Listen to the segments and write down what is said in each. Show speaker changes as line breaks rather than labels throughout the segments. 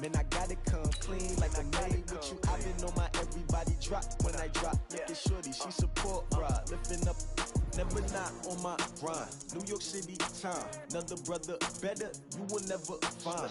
Man, I gotta come clean like I'm made with you. I've been on my everybody drop when I drop. Look at shorty, she support ride. Lifting up, never not on my grind. New York City time, another brother better, you will never find.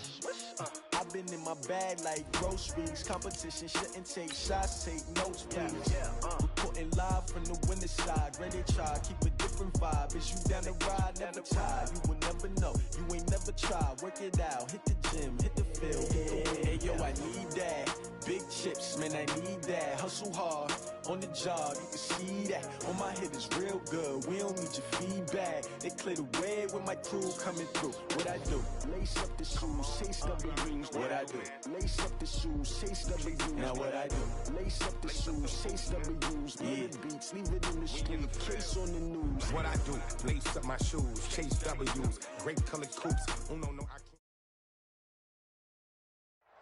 I've been in my bag like groceries. Competition shouldn't take shots, take notes, please. Reporting live from the winter side. Ready to try, keep a different vibe. Is you down the ride, never tired. You will never know, you ain't never tried. Work it out, hit the gym, hit the field, hit the win. Hey, yo, I need that. Big chips, man, I need that. Hustle hard, on the job, you can see that. On my head is real good, we don't need your feedback. They clear the way with my crew coming through. What I do? Lace up the shoes, chase W's. What I do? Lace up the shoes, chase W's. Now what I do? Lace up the shoes, chase W's. Good beats, leave it in the street, case on the news.
What I do? Lace up my shoes, chase W's. Great colored coops. Oh no, I can't.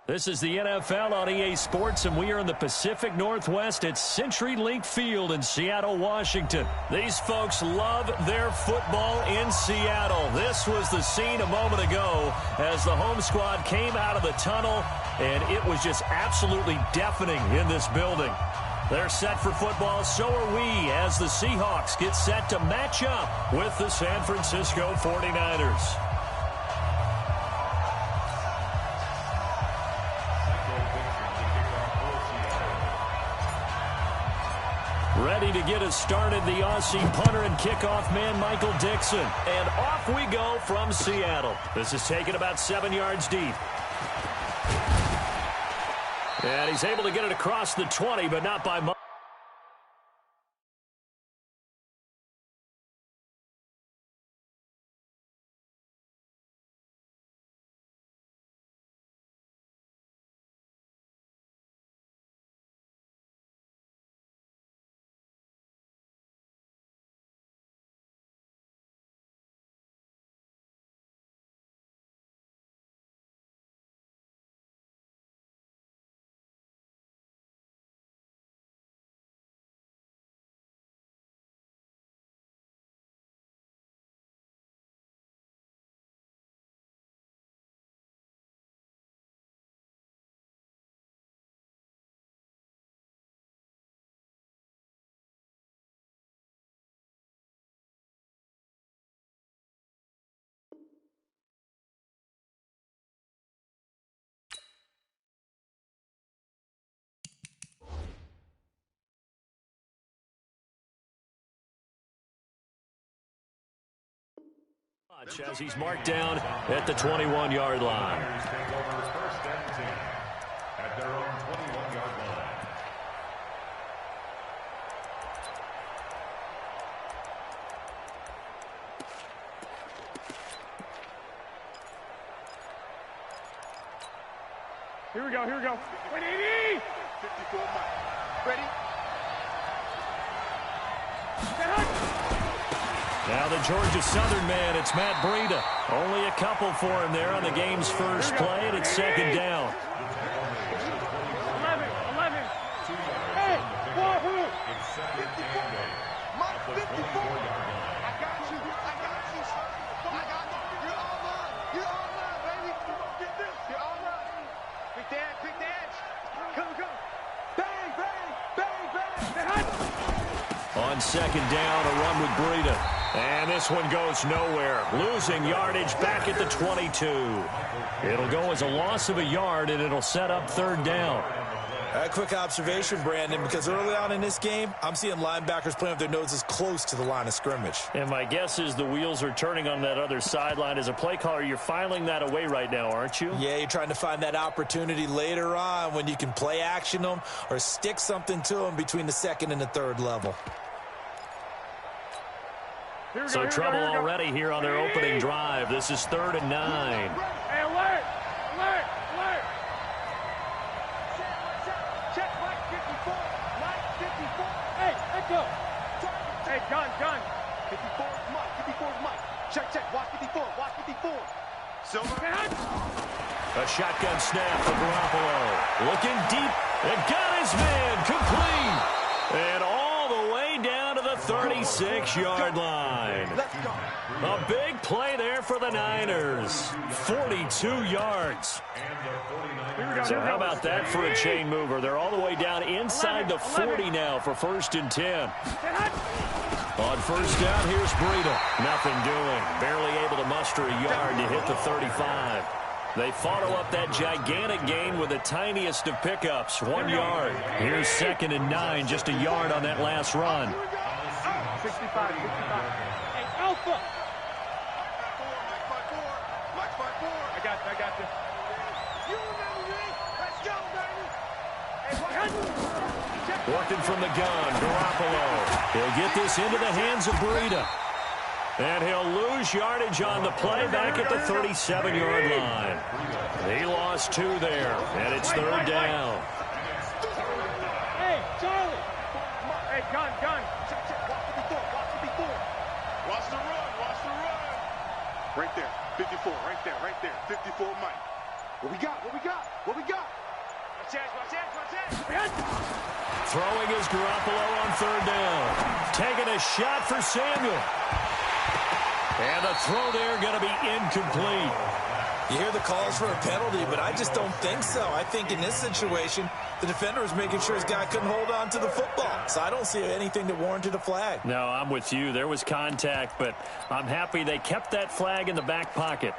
This is the NFL on EA Sports, and we are in the Pacific Northwest at CenturyLink Field in Seattle, Washington. These folks love their football in Seattle. This was the scene a moment ago as the home squad came out of the tunnel, and it was just absolutely deafening in this building. They're set for football, so are we, as the Seahawks get set to match up with the San Francisco 49ers. Ready to get us started, the Aussie punter and kickoff man, Michael Dixon. And off we go from Seattle. This is taken about 7 yards deep. And he's able to get it across the 20, but not by much. As he's marked down at the 21-yard line.
Take over first and 10 at their own 21-yard line.
Here we go, here we go. 180!
54 Mike. Ready?
Now the Georgia Southern man, it's Matt Breida. Only a couple for him there on the game's first play, and it's second down.
11. Hey, Wahoo!
54. Mike, 54. I got you. Son. I got you. You're all mine, baby. Get this. You're all mine. Quick dance. Come. Bang.
On second down, a run with Breida. And this one goes nowhere. Losing yardage back at the 22. It'll go as a loss of a yard, and it'll set up third down.
A quick observation, Brandon, because early on in this game, I'm seeing linebackers playing with their noses close to the line of scrimmage.
And my guess is the wheels are turning on that other sideline. As a play caller, you're filing that away right now, aren't you?
Yeah, you're trying to find that opportunity later on when you can play action them or stick something to them between the second and the third level.
So trouble already here on their opening drive. This is 3rd and 9.
Hey, alert!
Check Mike 54.
Hey, echo! Hey, gun.
54 is Mike. Check. Watch 54. Silver.
A shotgun snap for Garoppolo. Looking deep and got his man complete. And all the way down to the 36. 46-yard line.
Let's go.
A big play there for the Niners. 42 yards. So how about that for a chain mover? They're all the way down inside the 40 now for 1st and 10. On 1st down, here's Breida. Nothing doing. Barely able to muster a yard to hit the 35. They follow up that gigantic gain with the tiniest of pickups, 1 yard. Here's 2nd and 9, just a yard on that last run.
65. Hey, Alpha. I got you.
You remember me? Let's go, baby.
Working from the gun, Garoppolo. He'll get this into the hands of Breida. And he'll lose yardage on the play back at the 37-yard line. He lost 2 there, and it's 3rd down.
Hey, Charlie. Hey, gun.
Watch the run. Right there, 54, right there. 54, Mike. What we got? Watch it.
Throwing is Garoppolo on 3rd down. Taking a shot for Samuel. And the throw there going to be incomplete.
You hear the calls for a penalty, but I just don't think so. I think in this situation, the defender was making sure his guy couldn't hold on to the football. So I don't see anything that warranted a flag.
No, I'm with you. There was contact, but I'm happy they kept that flag in the back pocket.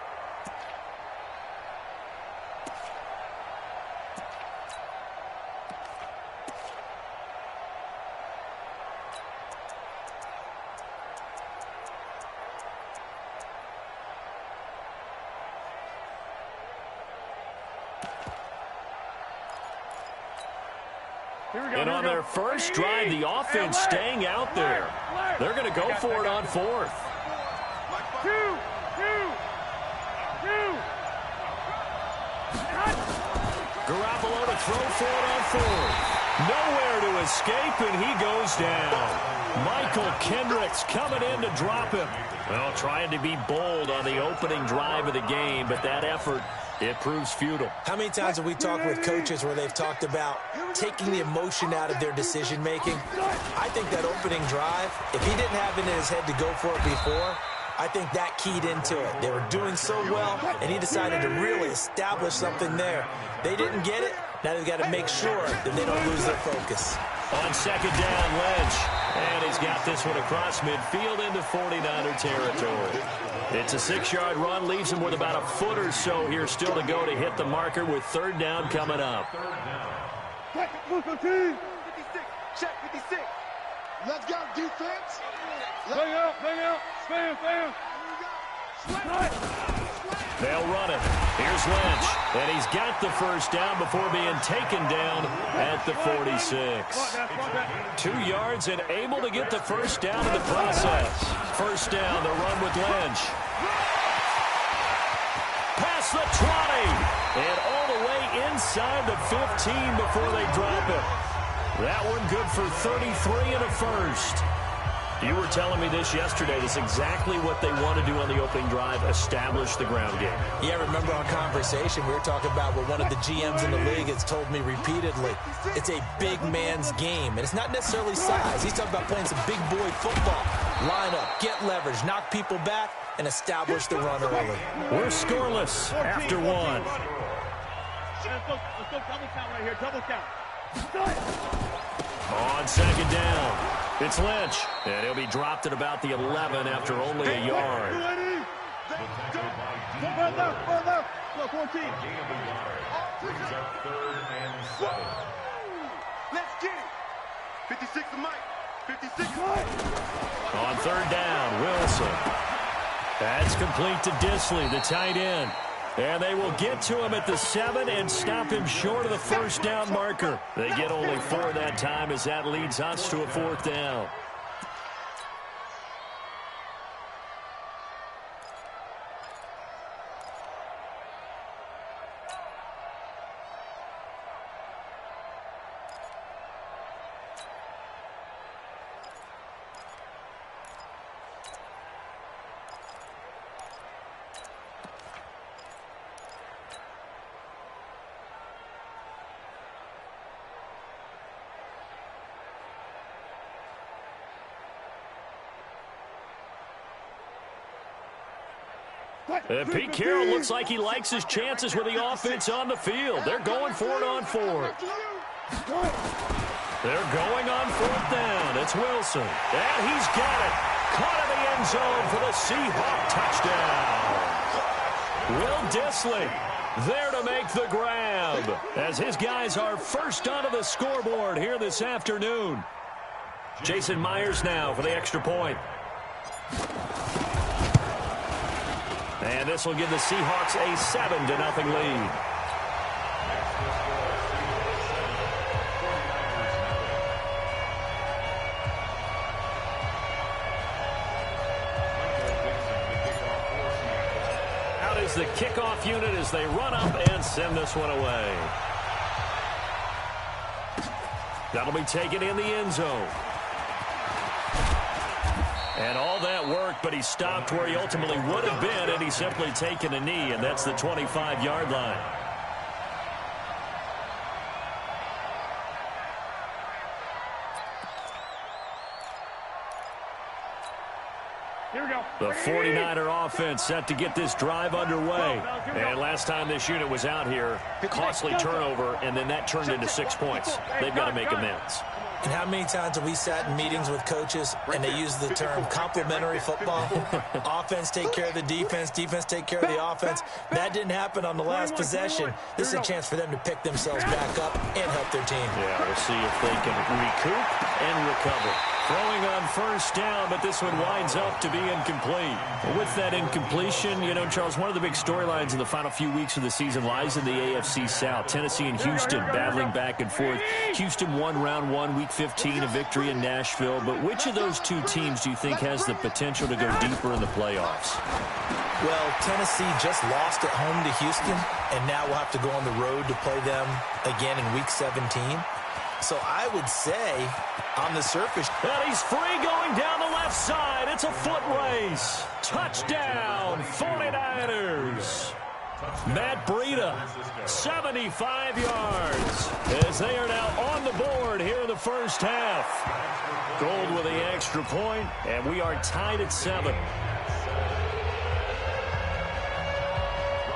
And on their first drive, the offense staying out there. They're going to go for it on 4th.
2.
Garoppolo to throw for it on 4th. Nowhere to escape, and he goes down. Michael Kendricks coming in to drop him. Well, trying to be bold on the opening drive of the game, but that effort, it proves futile.
How many times have we talked with coaches where they've talked about taking the emotion out of their decision-making? I think that opening drive, if he didn't have it in his head to go for it before, I think that keyed into it. They were doing so well, and he decided to really establish something there. They didn't get it. Now they've got to make sure that they don't lose their focus.
On 2nd down, Lynch. And he's got this one across midfield into 49er territory. It's a 6-yard run, leaves him with about a foot or so here still to go to hit the marker with 3rd down coming up.
56. Check 56. Let's go, defense.
Bang out. Spam.
They'll run it. Here's Lynch. And he's got the 1st down before being taken down at the 46. 2 yards and able to get the 1st down in the process. 1st down, the run with Lynch. Past the 20. And all the way inside the 15 before they drop it. That one good for 33 and a 1st. You were telling me this yesterday. That's exactly what they want to do on the opening drive, establish the ground game.
Yeah, remember our conversation, we were talking about what one of the GMs in the league has told me repeatedly. It's a big man's game, and it's not necessarily size. He's talking about playing some big boy football. Line up, get leverage, knock people back, and establish the run early.
We're scoreless after 1.
Let's go double count right here. Double count.
On 2nd down, it's Lynch. And he'll be dropped at about the 11 after only a yard.
Further. Go, 14.
Let's get it. 56 to Mike. 56.
On 3rd down, Wilson. That's complete to Disley, the tight end. And they will get to him at the 7 and stop him short of the 1st down marker. They get only 4 that time as that leads us to a 4th down. Pete Carroll looks like he likes his chances with the offense on the field. They're going for it on fourth. They're going on fourth down. It's Wilson. And he's got it. Caught in the end zone for the Seahawk touchdown. Will Dissly there to make the grab as his guys are first onto the scoreboard here this afternoon. Jason Myers now for the extra point. And this will give the Seahawks a 7-0 lead. Out is the kickoff unit as they run up and send this one away. That'll be taken in the end zone. And all that worked, but he stopped where he ultimately would have been, and he's simply taken a knee, and that's the 25-yard line.
Here we go.
The 49er offense set to get this drive underway. And last time this unit was out here, costly turnover, and then that turned into 6 points. They've got to make amends.
And how many times have we sat in meetings with coaches and they use the term complementary football? Offense take care of the defense, defense take care of the offense. That didn't happen on the last possession. This is a chance for them to pick themselves back up and help their team.
Yeah, we'll see if they can recoup and recover. Throwing on first down, but this one winds up to be incomplete. With that incompletion, you know, Charles, one of the big storylines in the final few weeks of the season lies in the AFC South. Tennessee and Houston battling back and forth. Houston won round 1, week 15, a victory in Nashville. But which of those two teams do you think has the potential to go deeper in the playoffs?
Well, Tennessee just lost at home to Houston, and now we'll have to go on the road to play them again in week 17. So I would say, on the surface...
And he's free going down the left side. It's a foot race. Touchdown, 49ers. Matt Breida, 75 yards, as they are now on the board here in the first half. Gold with the extra point, and we are tied at 7.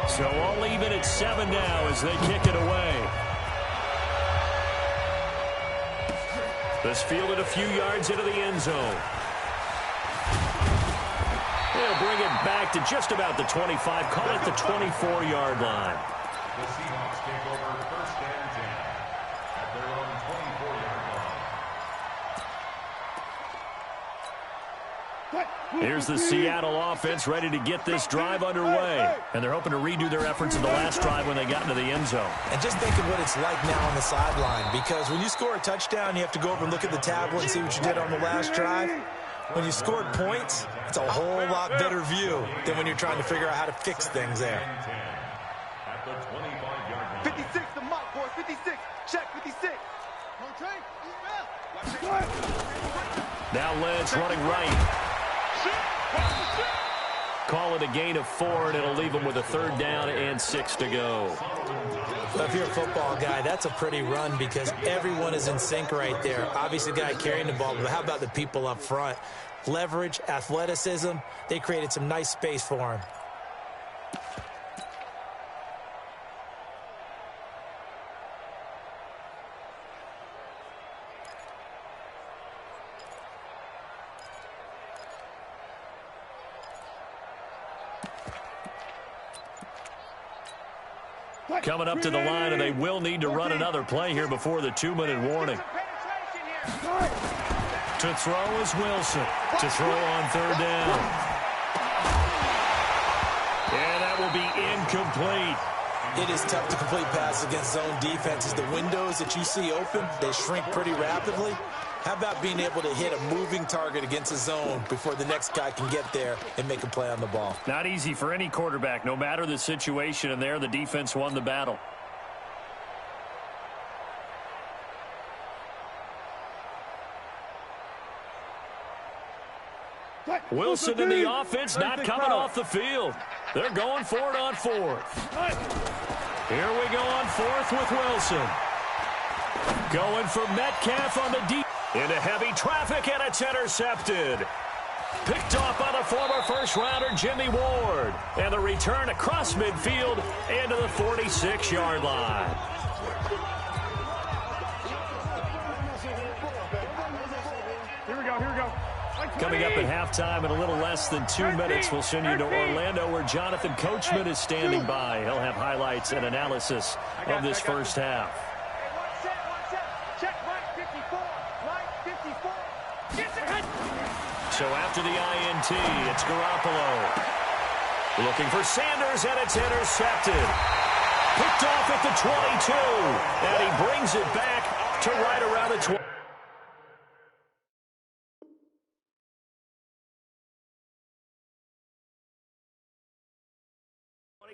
So all even at 7 now as they kick it away. This fielded a few yards into the end zone. They'll bring it back to just about the 25, call it the 24-yard line.
The Seahawks take over first and 10 at their own 24-yard line.
Here's the Seattle offense ready to get this drive underway. And they're hoping to redo their efforts in the last drive when they got into the end zone.
And just think of what it's like now on the sideline, because when you score a touchdown, you have to go over and look at the tablet and see what you did on the last drive. When you scored points, it's a whole lot better view than when you're trying to figure out how to fix things there.
At the 25-yard line.
56, the mark, boys. 56. Check 56.
Now Lynch running right. Call it a gain of 4, and it'll leave them with a 3rd down and 6 to go.
If you're a football guy, that's a pretty run because everyone is in sync right there. Obviously, the guy carrying the ball, but how about the people up front? Leverage, athleticism, they created some nice space for him.
Coming up to the line, and they will need to run another play here before the 2-minute warning. To throw is Wilson. To throw on 3rd down. And that will be incomplete.
It is tough to complete passes against zone defenses. The windows that you see open, they shrink pretty rapidly. How about being able to hit a moving target against a zone before the next guy can get there and make a play on the ball?
Not easy for any quarterback, no matter the situation, and there the defense won the battle. Wilson in the offense not coming off the field. They're going for it on 4th. Here we go on 4th with Wilson. Going for Metcalf on the deep. Into heavy traffic, and it's intercepted. Picked off by the former first-rounder Jimmy Ward. And the return across midfield into the 46-yard line.
Here we go.
Coming up at halftime in a little less than 2 minutes, we'll send you to Orlando where Jonathan Coachman is standing by. He'll have highlights and analysis of this first half.
Check right 54. Right 54. Get your head.
So after the INT, it's Garoppolo. Looking for Sanders, and it's intercepted. Picked off at the 22, and he brings it back to right around the 20.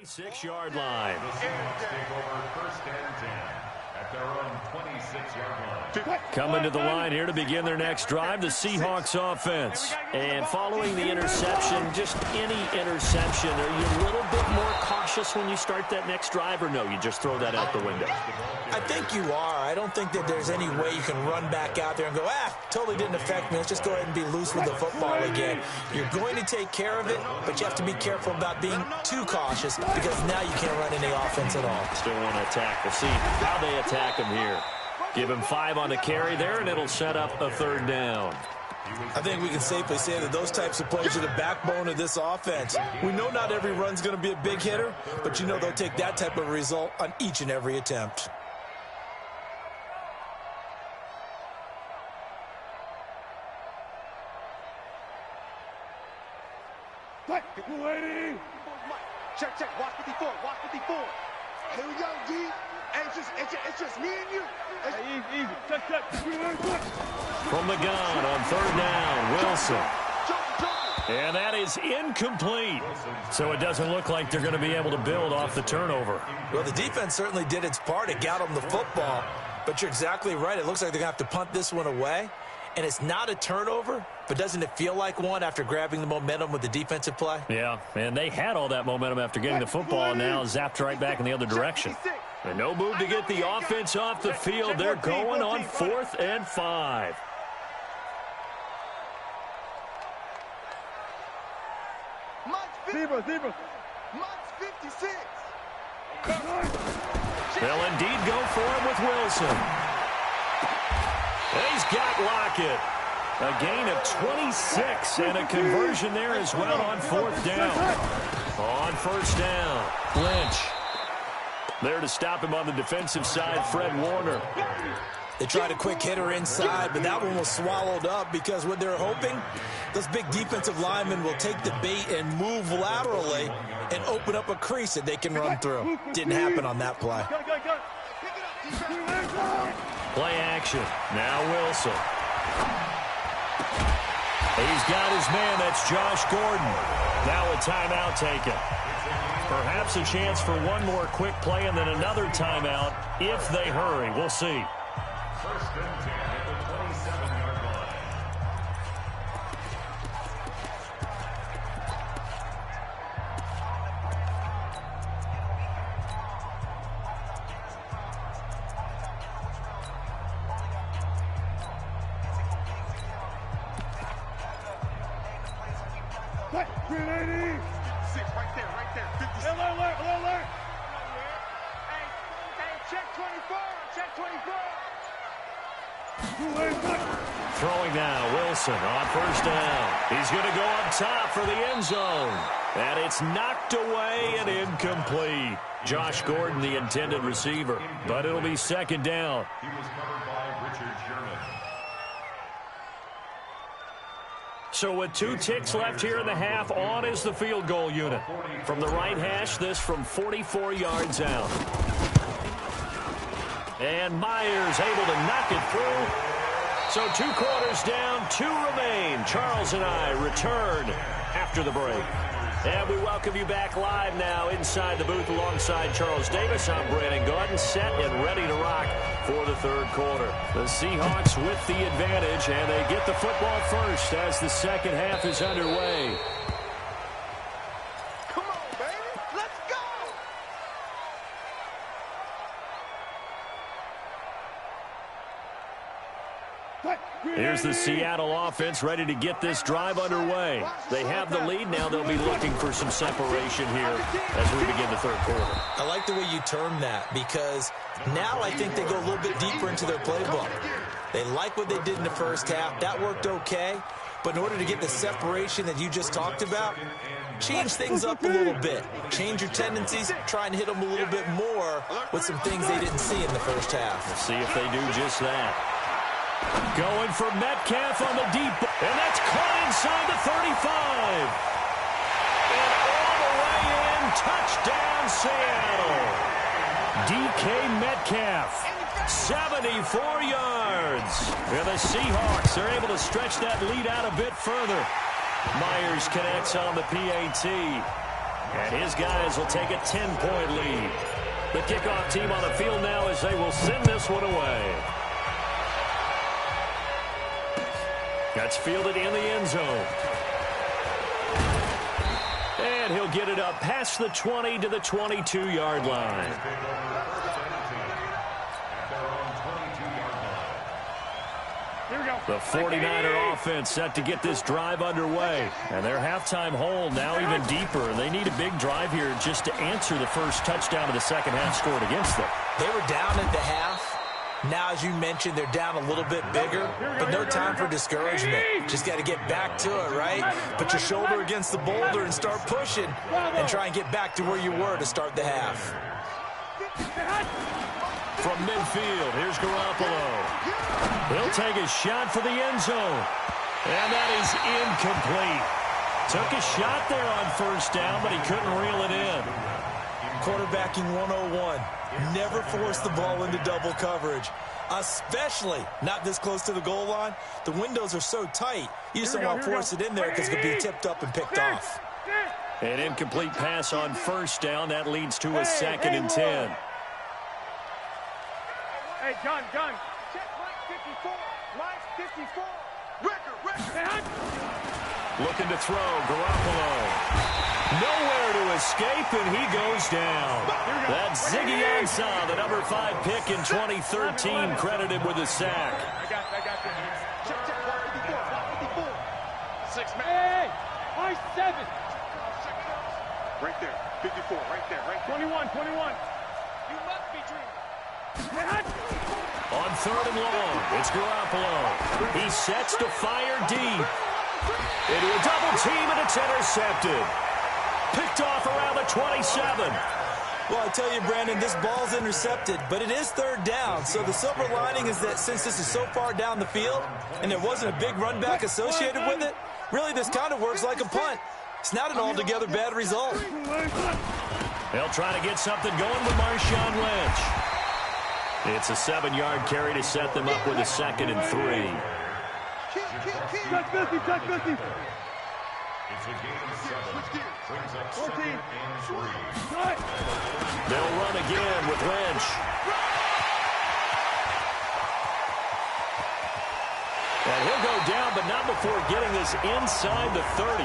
26-yard line.
The Seahawks take over first and 10 at their own 26-yard line.
Coming to the line here to begin their next drive, the Seahawks offense. And following the interception, just any interception, are you a little bit more cautious when you start that next drive, or no, you just throw that out the window?
I think you are. I don't think that there's any way you can run back out there and go, totally didn't affect me. Let's just go ahead and be loose with the football again. You're going to take care of it, but you have to be careful about being too cautious because now you can't run any offense at all.
Still want to attack. We'll see how they attack him here. Give him 5 on the carry there, and it'll set up a third down.
I think we can safely say that those types of plays are the backbone of this offense. We know not every run's going to be a big hitter, but you know they'll take that type of result on each and every attempt.
Check. Watch 54. Here we go, D. Hey, it's just me and you.
Easy. Check.
From the gun on third down, Wilson. And that is incomplete. So it doesn't look like they're going to be able to build off the turnover.
Well, the defense certainly did its part. It got them the football. But you're exactly right. It looks like they're going to have to punt this one away. And it's not a turnover, but doesn't it feel like one after grabbing the momentum with the defensive play?
Yeah, and they had all that momentum after getting the football, and now zapped right back in the other direction. And no move to get the offense off the field. They're going on 4th and 5.
Zebra. Mike's 56.
They'll indeed go for him with Wilson. And he's got Lockett. A gain of 26 and a conversion there as well on 4th down. On 1st down, Lynch. There to stop him on the defensive side, Fred Warner.
They tried a quick hitter inside, but that one was swallowed up because what they're hoping, those big defensive linemen will take the bait and move laterally and open up a crease that they can run through. Didn't happen on that play.
Play action. Now Wilson. He's got his man. That's Josh Gordon. Now a timeout taken. Perhaps a chance for one more quick play and then another timeout if they hurry. We'll see.
First and 10 at the 27-yard line.
Right there. 56. Alert. Hey, check 24.
Throwing now, Wilson on 1st down. He's going to go up top for the end zone. And it's knocked away and incomplete. Josh Gordon, the intended receiver. But it'll be 2nd down.
He was covered by Richard Sherman.
So with 2 ticks left here in the half, on is the field goal unit. From the right hash, this from 44 yards out. And Myers able to knock it through. So 2 quarters down, 2 remain. Charles and I return after the break. And we welcome you back live now inside the booth alongside Charles Davis. I'm Brandon Gordon, set and ready to rock for the 3rd quarter. The Seahawks with the advantage, and they get the football first as the 2nd half is underway.
Come on, baby. Let's go.
Here's the Seattle offense ready to get this drive underway. They have the lead. Now they'll be looking for some separation here as we begin the third quarter.
I like the way you term that because now I think they go a little bit deeper into their playbook. They like what they did in the first half. That worked okay. But in order to get the separation that you just talked about, change things up a little bit. Change your tendencies. Try and hit them a little bit more with some things they didn't see in the first half.
Let's see if they do just that. Going for Metcalf on the deep. And that's caught inside the 35. And all the way in. Touchdown, Seattle. DK Metcalf. 74 yards. And the Seahawks are able to stretch that lead out a bit further. Myers connects on the PAT. And his guys will take a 10-point lead. The kickoff team on the field now as they will send this one away. That's fielded in the end zone. And he'll get it up past the 20 to the 22-yard line. The 49er offense set to get this drive underway. And their halftime hole now even deeper. And they need a big drive here just to answer the first touchdown of the second half scored against them.
They were down at the half. Now, as you mentioned, they're down a little bit bigger, but no time for discouragement. Just got to get back to it, right? Put your shoulder against the boulder and start pushing and try and get back to where you were to start the half.
From midfield, here's Garoppolo. He'll take a shot for the end zone. And that is incomplete. Took a shot there on first down, but he couldn't reel it in.
Quarterbacking 101. Never force the ball into double coverage, especially not this close to the goal line. The windows are so tight, you just don't want to force it in there because it could be tipped up and picked off.
An incomplete pass on first down. That leads to a 2nd and 10.
Hey, John. Check Mike 54. Mike 54. Record.
Looking to throw, Garoppolo. Nowhere to escape, and he goes down. That's Ziggy Ansah, the number 5 pick in 2013, credited with a sack.
I got this. Check 54. 6 man. Hey, my 7. Right there. 54, right there. 21. You must be dreaming.
On 3rd and long, it's Garoppolo. He sets to fire deep. Into a double team, and it's intercepted. Picked off around the 27.
Well, I tell you, Brandon, this ball's intercepted, but it is 3rd down. So the silver lining is that since this is so far down the field and there wasn't a big run back associated with it, really this kind of works like a punt. It's not an altogether bad result.
They'll try to get something going with Marshawn Lynch. It's a 7-yard carry to set them up with a 2nd and 3.
Touch 50.
It's a game of 7. Brings up 2nd and 3.
They'll run again with Lynch. And he'll go down, but not before getting this inside the 30.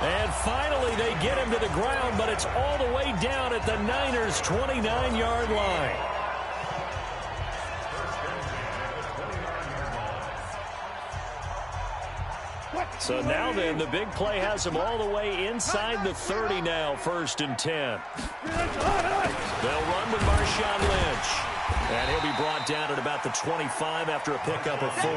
And finally, they get him to the ground, but it's all the way down at the Niners' 29-yard line. So now then, the big play has him all the way inside the 30 now, 1st and 10. They'll run with Marshawn Lynch. And he'll be brought down at about the 25 after a pickup of 4.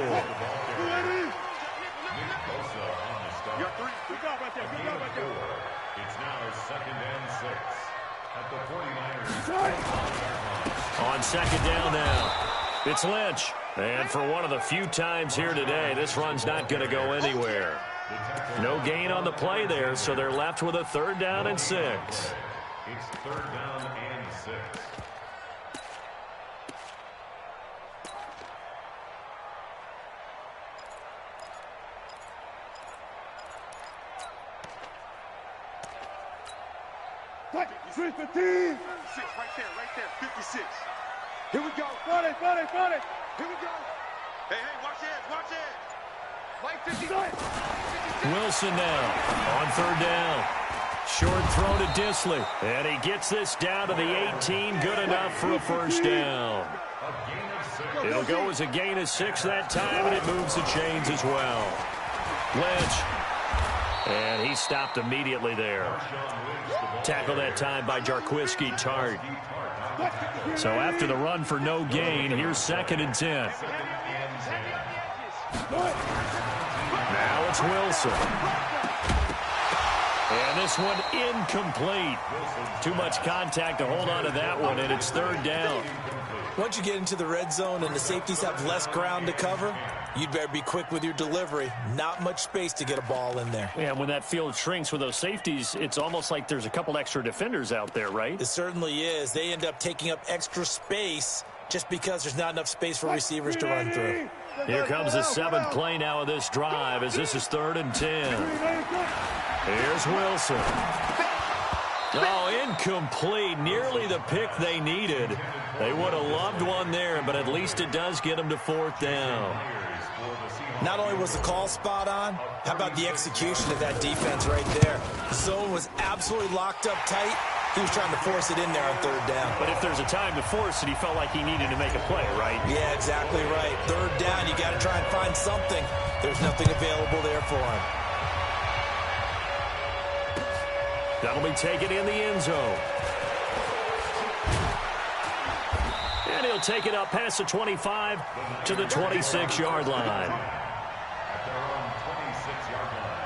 It's now 2nd and 6 at the 49ers.
On 2nd down now, it's Lynch. And for one of the few times here today, this run's not going to go anywhere. No gain on the play there, so they're left with a 3rd down and 6.
It's 3rd down and 6.
Right there, 56. Here we go. Got it. Here we go. Hey, watch it. Mike 50.
Wilson now on 3rd down. Short throw to Disley. And he gets this down to the 18. Good enough for a 1st down. It'll go as a gain of 6 that time, and it moves the chains as well. Lynch. And he stopped immediately there. Tackled that time by Jarquiski Tart. So after the run for no gain, here's 2nd and 10. Now it's Wilson. And this one incomplete. Too much contact to hold on to that one, and it's 3rd down.
Once you get into the red zone and the safeties have less ground to cover, you'd better be quick with your delivery. Not much space to get a ball in there.
Yeah, when that field shrinks with those safeties, it's almost like there's a couple extra defenders out there, right?
It certainly is. They end up taking up extra space just because there's not enough space for receivers to run through.
Here comes the 7th play now of this drive as this is 3rd and 10. Here's Wilson. Oh, incomplete. Nearly the pick they needed. They would have loved one there, but at least it does get them to 4th down.
Not only was the call spot on, how about the execution of that defense right there? The zone was absolutely locked up tight. He was trying to force it in there on 3rd down.
But if there's a time to force it, he felt like he needed to make a play, right?
Yeah, exactly right. 3rd down, you got to try and find something. There's nothing available there for him.
That'll be taken in the end zone. And he'll take it up past the 25 to the 26-yard line.
At their own 26-yard line.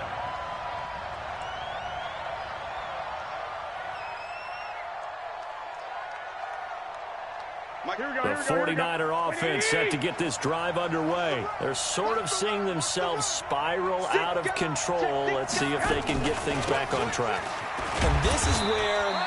The 49er offense set to get this drive underway. They're sort of seeing themselves spiral out of control. Let's see if they can get things back on track.
And this is where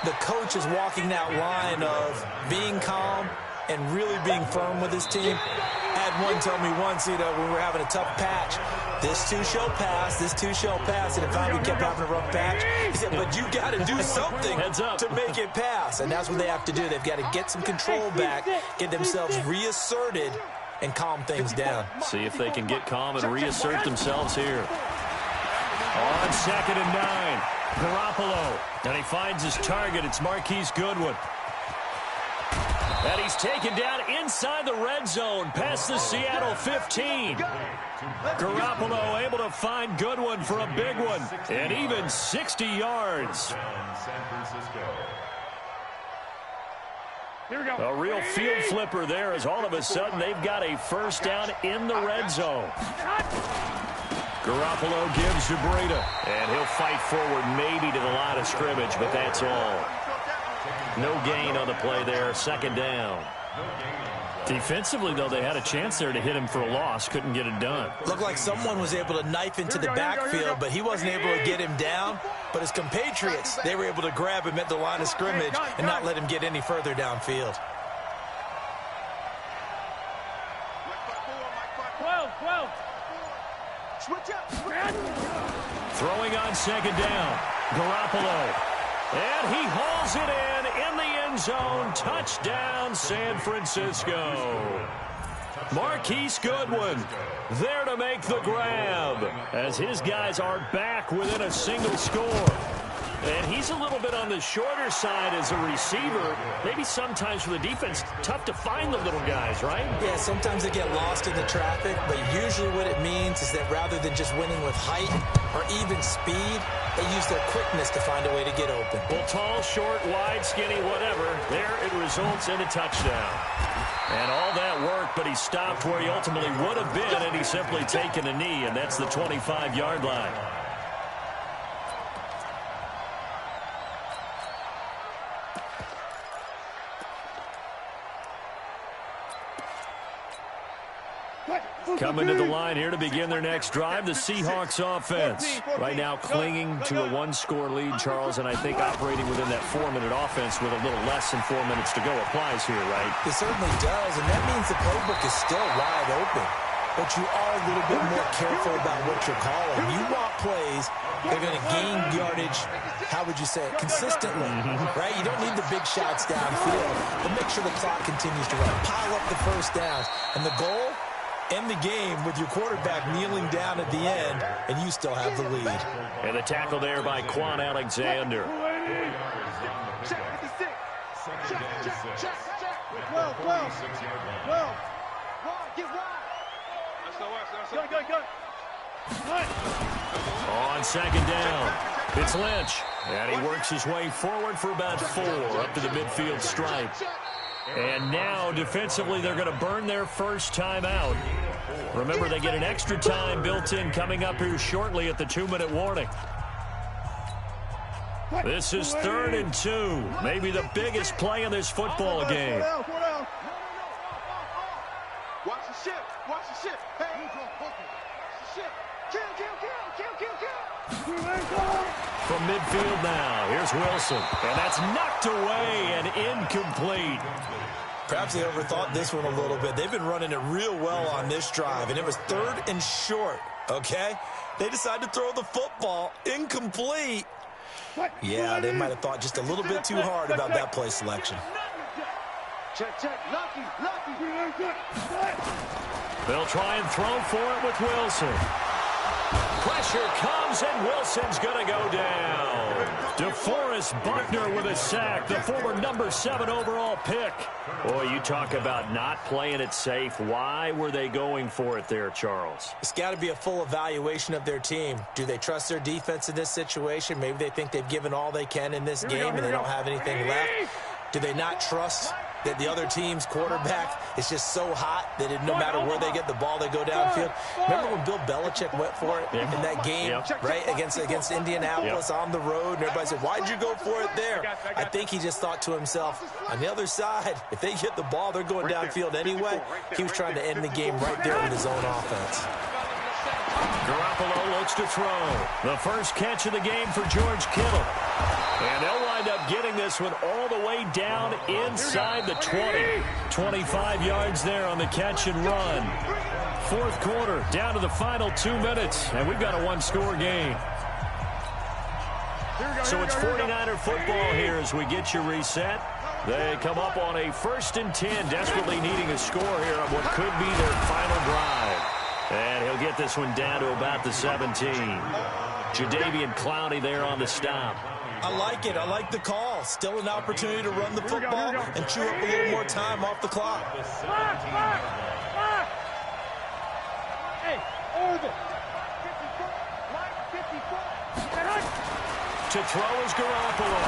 the coach is walking that line of being calm and really being firm with his team. I had one tell me once, when we were having a tough patch, this too shall pass, this too shall pass, and finally we kept having a rough patch. He said, but you got to do something to make it pass, and that's what they have to do. They've got to get some control back, get themselves reasserted, and calm things down.
See if they can get calm and reassert themselves here. On 2nd and 9, Garoppolo, and he finds his target. It's Marquise Goodwin. And he's taken down inside the red zone past the Seattle 15. Garoppolo able to find Goodwin for a big one, and even 60 yards. A real field flipper there as all of a sudden they've got a 1st down in the red zone. Garoppolo gives to Breida, and he'll fight forward maybe to the line of scrimmage, but that's all. No gain on the play there, 2nd down. Defensively, though, they had a chance there to hit him for a loss. Couldn't get it done.
Looked like someone was able to knife into the backfield, but he wasn't able to get him down. But his compatriots, they were able to grab him at the line of scrimmage and not let him get any further downfield.
12.
Throwing on 2nd down, Garoppolo. And he hauls it in the end zone. Touchdown, San Francisco. Marquise Goodwin there to make the grab as his guys are back within a single score. And he's a little bit on the shorter side as a receiver. Maybe sometimes for the defense, tough to find the little guys, right?
Yeah, sometimes they get lost in the traffic, but usually what it means is that rather than just winning with height or even speed, they use their quickness to find a way to get open.
Well, tall, short, wide, skinny, whatever, there it results in a touchdown. And all that work, but he stopped where he ultimately would have been, and he's simply taken a knee, and that's the 25-yard line. Coming to the line here to begin their next drive, the Seahawks offense. Right now clinging to a 1-score lead, Charles, and I think operating within that 4-minute offense with a little less than 4 minutes to go applies here, right?
It certainly does, and that means the playbook is still wide open. But you are a little bit more careful about what you're calling. You want plays that are going to gain yardage, how would you say it, consistently, right? You don't need the big shots downfield, but make sure the clock continues to run. Pile up the 1st downs. And the goal? End the game with your quarterback kneeling down at the end, and you still have the lead.
And the tackle there by Quan Alexander.
at the 46-yard line.
Wide, get wide. Let's go.
On second down, it's Lynch. And he works his way forward for about 4 up to the midfield stripe. And now, defensively, they're going to burn their first time out. Remember, they get an extra time built in coming up here shortly at the 2-minute warning. This is 3rd and 2. Maybe the biggest play in this football game.
Watch the ship. Hey, watch the ship. Kill.
From midfield now, here's Wilson. And that's knocked away and incomplete.
Perhaps they overthought this one a little bit. They've been running it real well on this drive, and it was 3rd and short, okay? They decided to throw the football incomplete. Yeah, they might have thought just a little bit too hard about that play selection.
Check. Lucky.
They'll try and throw for it with Wilson. Pressure comes, and Wilson's going to go down. DeForest Buckner with a sack, the former number 7 overall pick. Boy, you talk about not playing it safe. Why were they going for it there, Charles?
It's got to be a full evaluation of their team. Do they trust their defense in this situation? Maybe they think they've given all they can in this game and they don't have anything left. Do they not trust that the other team's quarterback is just so hot that no matter where they get the ball, they go downfield? Remember when Bill Belichick went for it in that game, right, against Indianapolis on the road, and everybody said, why'd you go for it there? I think he just thought to himself, on the other side, if they get the ball, they're going downfield anyway. He was trying to end the game right there with his own offense.
Garoppolo looks to throw. The first catch of the game for George Kittle. And they'll wind up getting this one all the way down inside the 20. 25 yards there on the catch and run. 4th quarter, down to the final 2 minutes, and we've got a 1-score game. So it's 49er football here as we get you reset. They come up on a 1st and 10, desperately needing a score here on what could be their final drive. And he'll get this one down to about the 17. Jadeveon Clowney there on the stop.
I like it. I like the call. Still an opportunity to run the football and chew up a little more time off the clock.
Hey, Orville.
To throw is Garoppolo.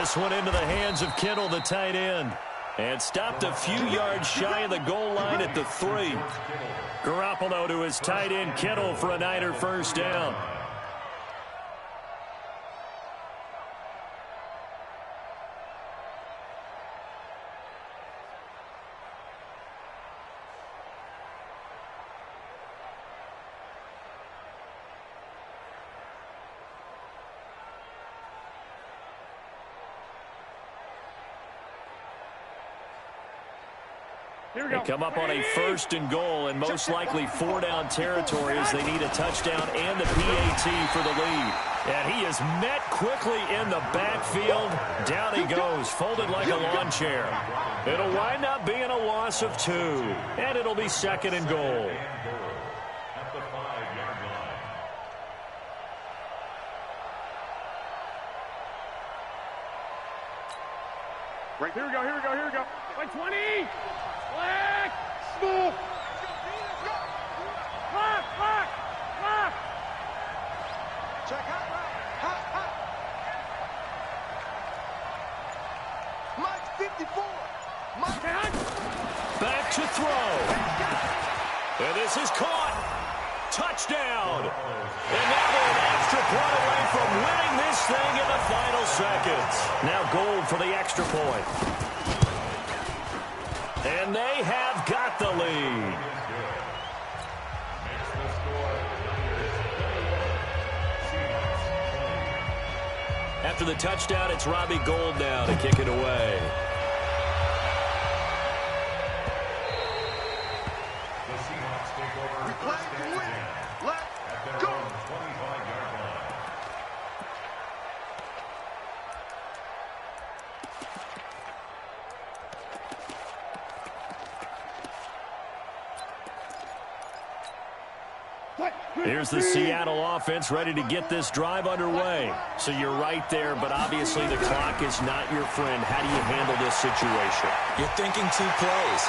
This one into the hands of Kittle, the tight end. And stopped a few yards shy of the goal line at the 3. Garoppolo to his tight end, Kittle, for a Niner first down. They come up on a 1st and goal, and most likely 4-down territory as they need a touchdown and the PAT for the lead. And he is met quickly in the backfield. Down he goes, folded like a lawn chair. It'll wind up being a loss of 2, and it'll be 2nd and goal.
At the 5-yard line.
Right, here we go. Like 20. Black. Smooth. Lock.
Check hot. Mike 54.
Back to throw. And this is caught. Touchdown. And now they're an extra point away from winning this thing in the final seconds. Now goal for the extra point. And they have got the lead. After the touchdown, it's Robbie Gould now to kick it away.
The Seahawks take over first and 10 at their own 25-yard line.
Here's the Seattle offense ready to get this drive underway. So you're right there, but obviously the clock is not your friend. How do you handle this situation?
You're thinking 2 plays.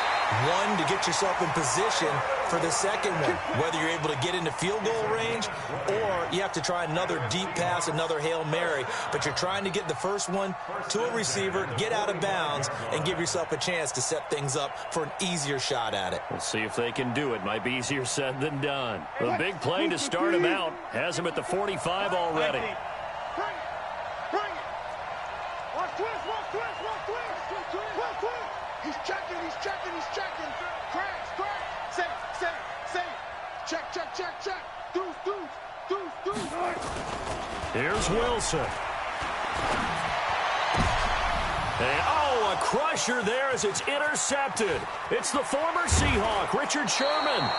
One, to get yourself in position for the second one, whether you're able to get into field goal range or you have to try another deep pass, another Hail Mary, but you're trying to get the first one to a receiver, get out of bounds, and give yourself a chance to set things up for an easier shot at it.
We'll see if they can do it. Might be easier said than done. A big play to start him out. Has him at the 45 already.
Bring it. Watch twist, watch twist, watch twist. Watch twist. He's checking. Crash. Say. Check. Deuce.
Here's Wilson. And, a crusher there as it's intercepted. It's the former Seahawk, Richard Sherman.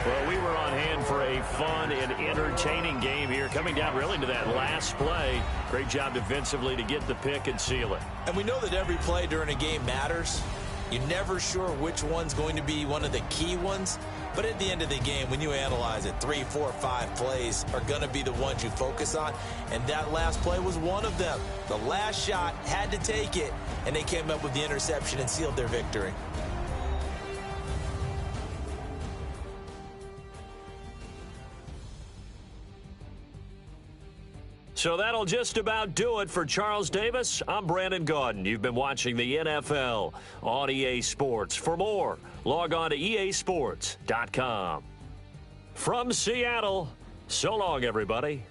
Well, we were on hand for a fun and entertaining game here, coming down really to that last play. Great job defensively to get the pick and seal it.
And we know that every play during a game matters. You're never sure which one's going to be one of the key ones. But at the end of the game, when you analyze it, 3, 4, 5 plays are going to be the ones you focus on. And that last play was one of them. The last shot had to take it, and they came up with the interception and sealed their victory.
So that'll just about do it for Charles Davis. I'm Brandon Gaudin. You've been watching the NFL on EA Sports. For more, log on to easports.com. From Seattle, so long, everybody.